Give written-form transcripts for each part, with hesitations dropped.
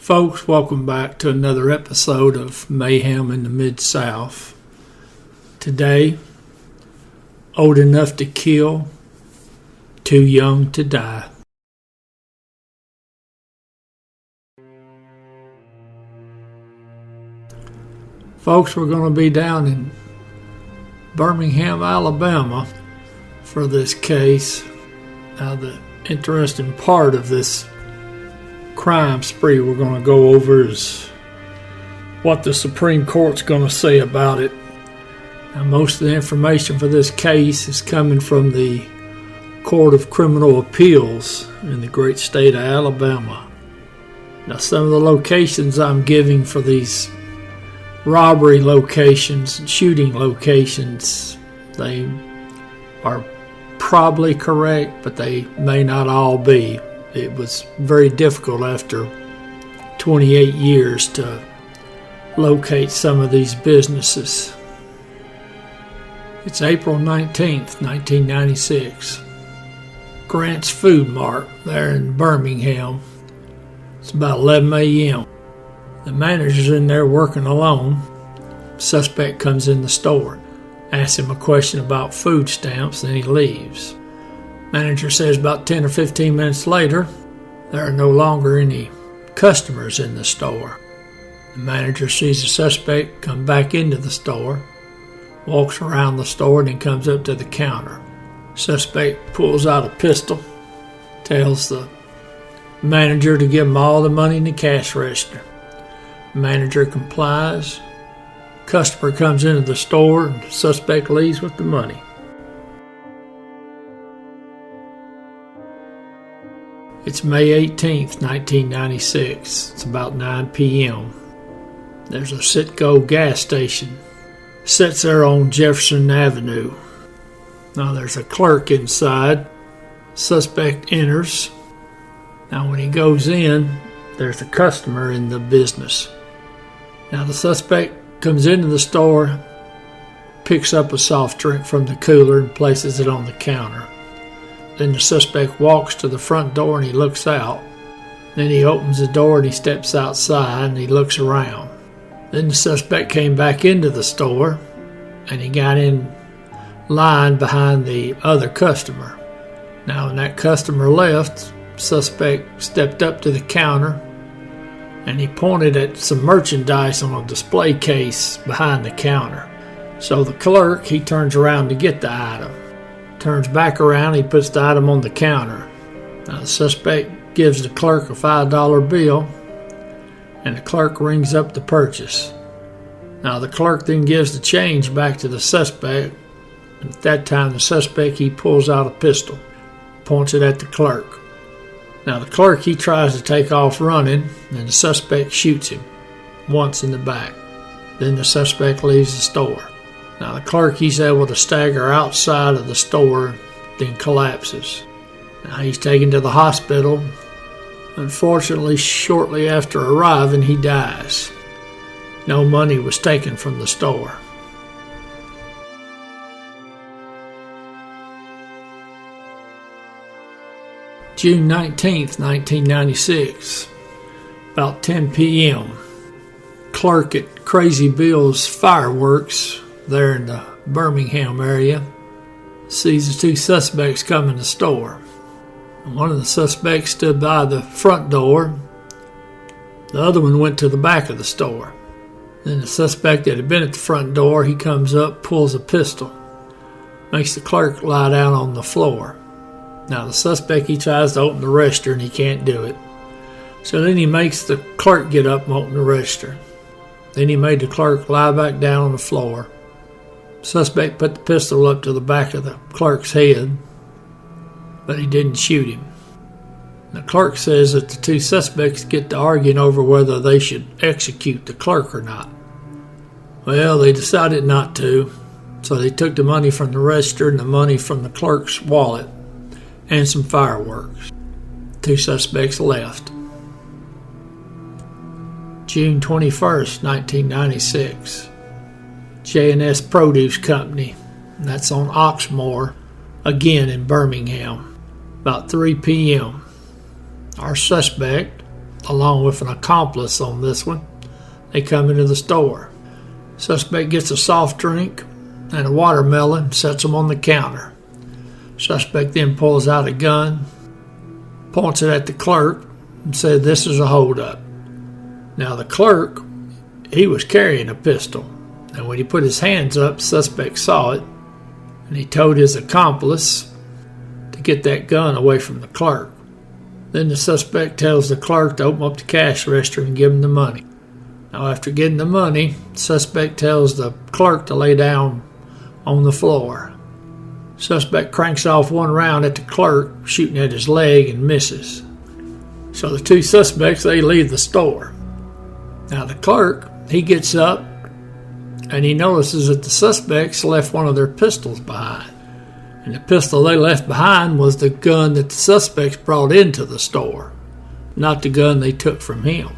Folks, welcome back to another episode of Mayhem in the Midsouth. Today, old enough to kill, too young to die. Folks, we're going to be down in Birmingham, Alabama for this case. Now, the interesting part of this crime spree we're going to go over is what the Supreme Court's going to say about it. Now, most of the information for this case is coming from the Court of Criminal Appeals in the great state of Alabama. Now, some of the locations I'm giving for these robbery locations and shooting locations, they are probably correct, but they may not all be. It was very difficult after 28 years to locate some of these businesses. It's April 19th, 1996. Grant's Food Mart there in Birmingham. It's about 11 a.m. The manager's in there working alone. Suspect comes in the store, asks him a question about food stamps, then he leaves. Manager says about 10 or 15 minutes later, there are no longer any customers in the store. The manager sees the suspect come back into the store, walks around the store, and then comes up to the counter. Suspect pulls out a pistol, tells the manager to give him all the money in the cash register. The manager complies. Customer comes into the store, and the suspect leaves with the money. It's May 18th, 1996. It's about 9 p.m. There's a Citgo gas station. Sits there on Jefferson Avenue. Now there's a clerk inside. Suspect enters. Now when he goes in, there's a customer in the business. Now the suspect comes into the store, picks up a soft drink from the cooler and places it on the counter. Then the suspect walks to the front door and he looks out. Then he opens the door and he steps outside and he looks around. Then the suspect came back into the store and he got in line behind the other customer. Now when that customer left, the suspect stepped up to the counter and he pointed at some merchandise on a display case behind the counter. So the clerk, he turns around to get the item. Turns back around, he puts the item on the counter. Now the suspect gives the clerk a $5 bill, and the clerk rings up the purchase. Now the clerk then gives the change back to the suspect. At that time, the suspect, he pulls out a pistol, points it at the clerk. Now the clerk, he tries to take off running, and the suspect shoots him once in the back. Then the suspect leaves the store. Now the clerk, he's able to stagger outside of the store, then collapses. Now he's taken to the hospital. Unfortunately, shortly after arriving, he dies. No money was taken from the store. June 19th, 1996, about 10 p.m. Clerk at Crazy Bill's Fireworks there in the Birmingham area sees the two suspects come in the store. One of the suspects stood by the front door. The other one went to the back of the store. Then the suspect that had been at the front door, he comes up, pulls a pistol, makes the clerk lie down on the floor. Now the suspect, he tries to open the register and he can't do it. So then he makes the clerk get up and open the register. Then he made the clerk lie back down on the floor. Suspect put the pistol up to the back of the clerk's head, but he didn't shoot him. The clerk says that the two suspects get to arguing over whether they should execute the clerk or not. Well, they decided not to, so they took the money from the register and the money from the clerk's wallet and some fireworks. The two suspects left. June 21st, 1996. J&S Produce Company. That's on Oxmoor, again in Birmingham. About 3 p.m. Our suspect, along with an accomplice on this one. They come into the store. Suspect gets a soft drink and a watermelon, sets them on the counter. Suspect then pulls out a gun, points it at the clerk, and said, "This is a holdup." Now the clerk, he was carrying a pistol, and when he put his hands up, suspect saw it, and he told his accomplice to get that gun away from the clerk. Then the suspect tells the clerk to open up the cash register and give him the money. Now after getting the money, the suspect tells the clerk to lay down on the floor. Suspect cranks off one round at the clerk, shooting at his leg, and misses. So the two suspects, they leave the store. Now the clerk, he gets up and he notices that the suspects left one of their pistols behind. And the pistol they left behind was the gun that the suspects brought into the store, not the gun they took from him.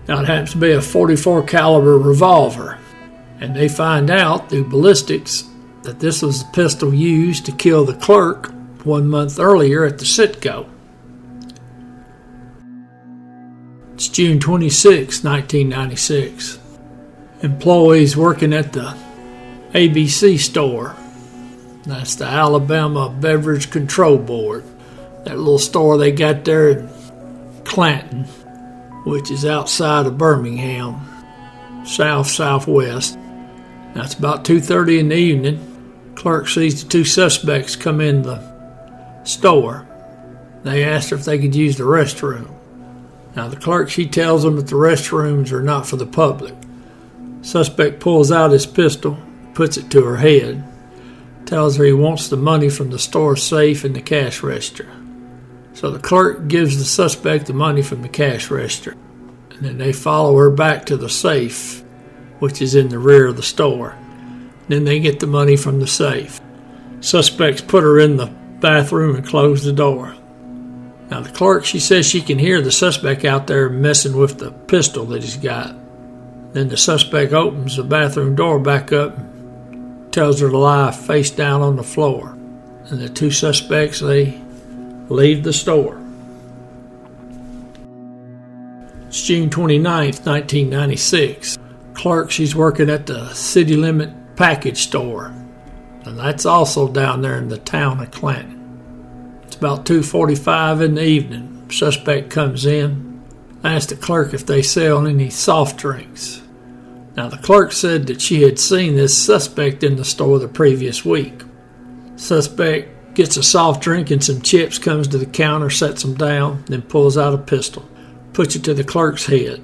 Now it happens to be a .44 caliber revolver, and they find out through ballistics that this was the pistol used to kill the clerk 1 month earlier at the Citgo. It's June 26, 1996. Employees working at the ABC store. That's the Alabama Beverage Control Board. That little store they got there in Clanton, which is outside of Birmingham, southwest. Now it's about 2:30 in the evening. Clerk sees the two suspects come in the store. They asked her if they could use the restroom. Now the clerk, she tells them that the restrooms are not for the public. Suspect pulls out his pistol, puts it to her head, tells her he wants the money from the store safe and the cash register. So the clerk gives the suspect the money from the cash register, and then they follow her back to the safe, which is in the rear of the store. Then they get the money from the safe. Suspects put her in the bathroom and close the door. Now the clerk, she says she can hear the suspect out there messing with the pistol that he's got. Then the suspect opens the bathroom door back up and tells her to lie face down on the floor. And the two suspects, they leave the store. It's June 29th, 1996. Clerk, she's working at the City Limit Package Store, and that's also down there in the town of Clanton. It's about 2:45 in the evening. Suspect comes in, asks the clerk if they sell any soft drinks. Now the clerk said that she had seen this suspect in the store the previous week. Suspect gets a soft drink and some chips, comes to the counter, sets them down, then pulls out a pistol, puts it to the clerk's head.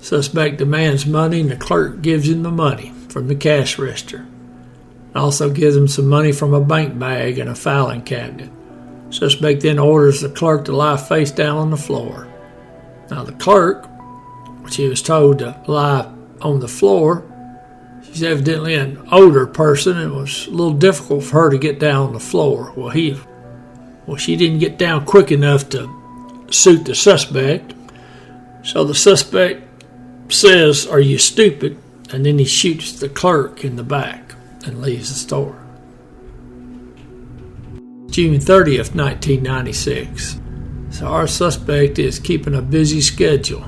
Suspect demands money, and the clerk gives him the money from the cash register. Also gives him some money from a bank bag and a filing cabinet. Suspect then orders the clerk to lie face down on the floor. Now the clerk, she was told to lie on the floor. She's evidently an older person, and it was a little difficult for her to get down on the floor. Well, she didn't get down quick enough to suit the suspect. So the suspect says, "Are you stupid?" And then he shoots the clerk in the back and leaves the store. June 30th, 1996. So our suspect is keeping a busy schedule.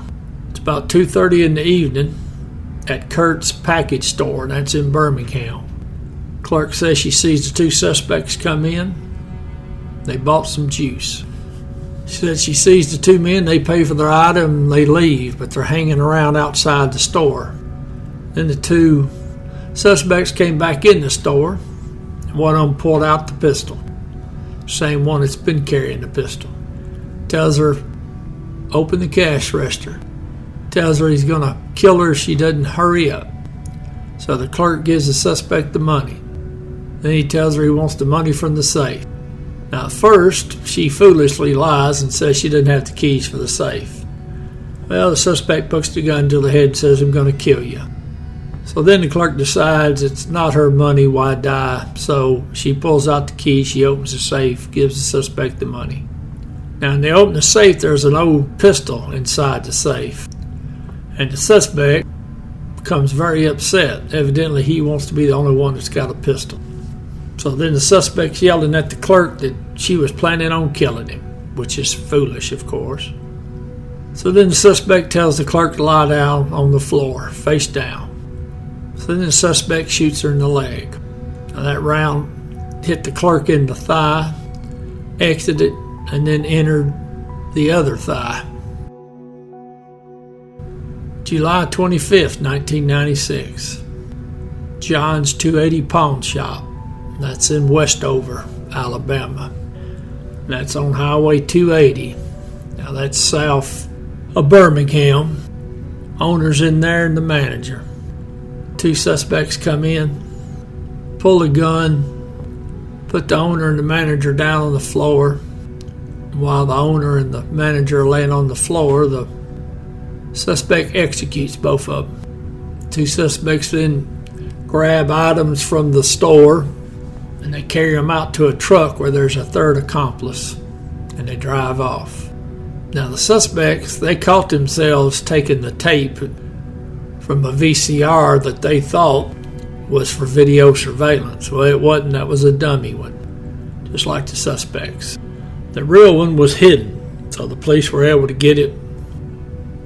It's about 2:30 in the evening at Kurt's Package Store, and that's in Birmingham. Clerk says she sees the two suspects come in. They bought some juice. She said she sees the two men, they pay for their item, and they leave, but they're hanging around outside the store. Then the two suspects came back in the store, and one of them pulled out the pistol. Same one that's been carrying the pistol. Tells her, open the cash register. Tells her he's going to kill her if she doesn't hurry up. So the clerk gives the suspect the money. Then he tells her he wants the money from the safe. Now at first, she foolishly lies and says she doesn't have the keys for the safe. Well, the suspect puts the gun to the head and says, "I'm going to kill you." So then the clerk decides it's not her money, why die? So she pulls out the key, she opens the safe, gives the suspect the money. Now when they open the safe, there's an old pistol inside the safe. And the suspect becomes very upset. Evidently he wants to be the only one that's got a pistol. So then the suspect's yelling at the clerk that she was planning on killing him, which is foolish, of course. So then the suspect tells the clerk to lie down on the floor, face down. So then the suspect shoots her in the leg. Now that round hit the clerk in the thigh, exited, and then entered the other thigh. July 25th, 1996. John's 280 Pawn Shop. That's in Westover, Alabama. That's on Highway 280. Now that's south of Birmingham. Owner's in there and the manager. Two suspects come in, pull a gun, put the owner and the manager down on the floor. While the owner and the manager are laying on the floor, the suspect executes both of them. Two suspects then grab items from the store and they carry them out to a truck where there's a third accomplice, and they drive off. Now the suspects, they caught themselves taking the tape from a VCR that they thought was for video surveillance. Well, it wasn't. That was a dummy one, just like the suspects. The real one was hidden, so the police were able to get it.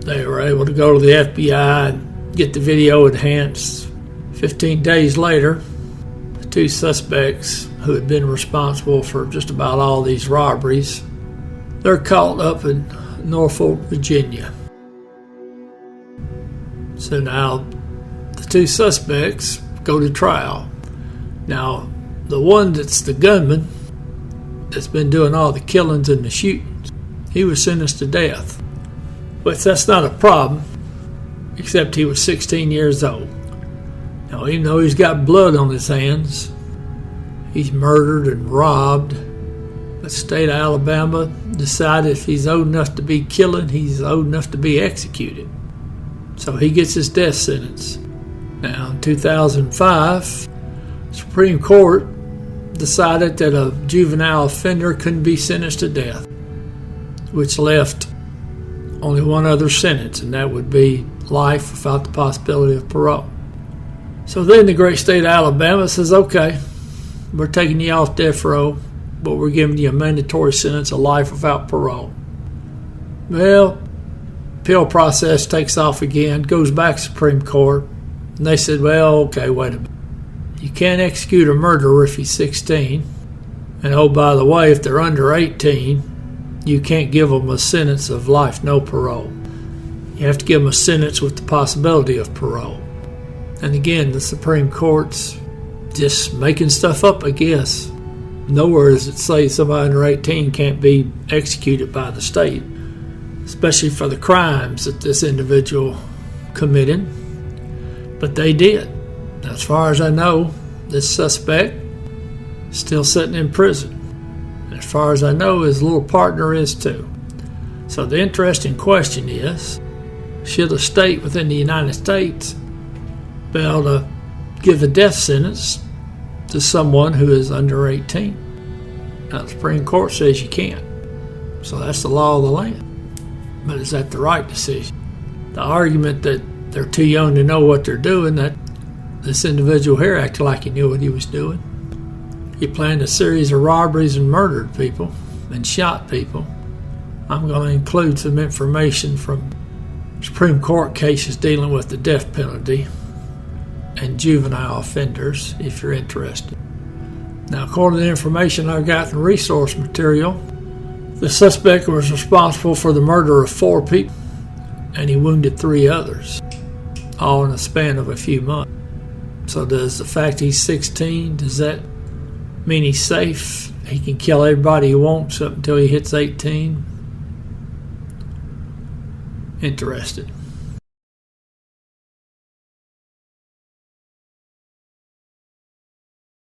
They were able to go to the FBI and get the video enhanced. 15 days later, the two suspects who had been responsible for just about all these robberies, they're caught up in Norfolk, Virginia. So now the two suspects go to trial. Now, the one that's the gunman that's been doing all the killings and the shootings, he was sentenced to death. But that's not a problem, except he was 16 years old. Now, even though he's got blood on his hands, he's murdered and robbed. But the state of Alabama decided if he's old enough to be killing, he's old enough to be executed. So he gets his death sentence. Now, in 2005, the Supreme Court decided that a juvenile offender couldn't be sentenced to death, which left only one other sentence, and that would be life without the possibility of parole. So then the great state of Alabama says, okay, we're taking you off death row, but we're giving you a mandatory sentence of life without parole. Well, appeal process takes off again, goes back to Supreme Court, and they said, well, okay, wait a minute. You can't execute a murderer if he's 16. And oh, by the way, if they're under 18, you can't give them a sentence of life, no parole. You have to give them a sentence with the possibility of parole. And again, the Supreme Court's just making stuff up, I guess. Nowhere does it say somebody under 18 can't be executed by the state, especially for the crimes that this individual committed. But they did. As far as I know, this suspect is still sitting in prison. And as far as I know, his little partner is too. So the interesting question is, should a state within the United States be able to give a death sentence to someone who is under 18? Now, the Supreme Court says you can't. So that's the law of the land. But is that the right decision? The argument that they're too young to know what they're doing, that this individual here acted like he knew what he was doing. He planned a series of robberies and murdered people and shot people. I'm going to include some information from Supreme Court cases dealing with the death penalty and juvenile offenders, if you're interested. Now, according to the information I've got in resource material, the suspect was responsible for the murder of 4 people, and he wounded 3 others, all in a span of a few months. So does the fact he's 16, does that mean he's safe? He can kill everybody he wants up until he hits 18? Interested.